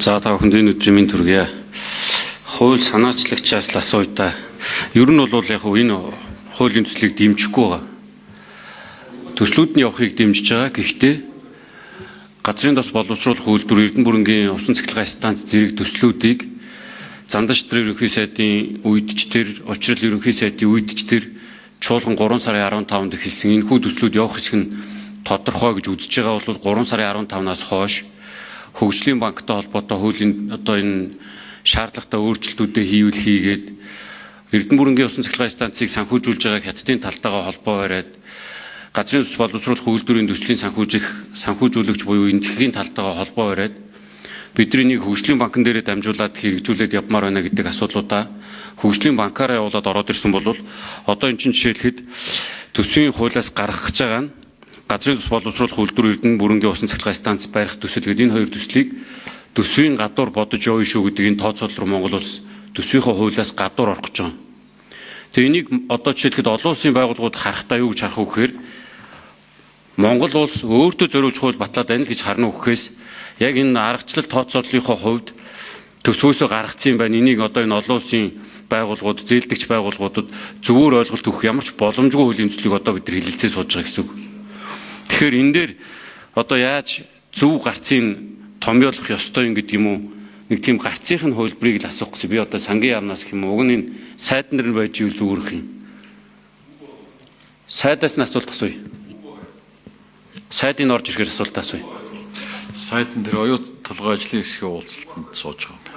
За та бүхэнд энэ өдрийн минь төргийа. Хууль санаачлагчаас л асууя. Ер нь бол яг энэ хуулийн төслийг дэмжихгүй байгаа. Төслүүд нь явахыг дэмжиж байгаа. Гэхдээ газрын тос боловсруулах үйлдвэр Эрдэнэ бүрэнгийн усан цахилгаан станц зэрэг төслүүдийг Зандан шидрийн ерөнхий сайдын үедчдэр, Учрал ерөнхий сайдын үедчдэр чуулган 3 сарын 15-нд эхэлсэн энэхүү төслүүд явах хэсэг нь тодорхой гэж үзэж байгаа бол 3 сарын 15-наас хойш хөгжлийн банктай холбоотой хуулийн одоо энэ шаардлагатай өөрчлөлтүүдэд хийгээд Эрдэнэ бүрэнгийн усан цахилгаан станцыг санхүүжүүлж байгааг хятадын талтайгаа холбоо бариад газрын төс боловсруулах үйлдвэрийн төслийн санхүүжүүлэгч буюу энэтхэгийн талтайгаа холбоо бариад бидний нэг хөгжлийн банкн дээрээ дамжуулаад хэрэгжүүлээд явмаар байна гэдэг асуудлуудаа хөгжлийн банкаараа явуулаад ороод ирсэн бол одоо эн чинь жишээлхэд төсвийн хуулиас гаргах гэж байгаа нь газрын төс боловсруулах үйлдвэр Эрдэнэ бүрэнгийн усан цахилгаан станц барих төсөл гэдэг энэ хоёр төслийг төсвийн гадуур бодож явна шүү гэдэг энэ тооцоол руу Монгол улс төсвийнхөө хуулиас гадуур орох гэж байгаа. Тэгээ энийг одоо жишээлхэд олон улсын байгууллагууд харахтаа юу гэж харах вэ гэхээр Монгол улс өөртөө зориулж хууль батлаад байна гэж харна үхэхээс яг энэ аргачлал тооцооллынхоо хувьд төсвөөсөө гаргацсан юм байна. Энийг одоо энэ олон улсын байгууллагууд, зээлдэгч байгууллагуудад зөвөр ойлголт өгөх ямар ч боломжгүй хуулийн төслийг одоо бид нар хэлэлцээ сууж байгаа гэсэн үг. Тэгэхээр энэ дээр одоо яаж зөв гарцын томьёолох ёстой юм гэдэг юм уу? Нэг тийм гарцынхын хөлбөрийг л асуух гэсэн. Би одоо сангийн яамнаас гэх юм уу? Уг нь сайд нар байж ивэл зүгээрх юм. Сайдаас нь асуулт асууя. Сайдын орж ирэхээр асуулт асууя. Сайдын тэр оюут толгой ажлын хэсгийн уулзалтанд сууж байгаа.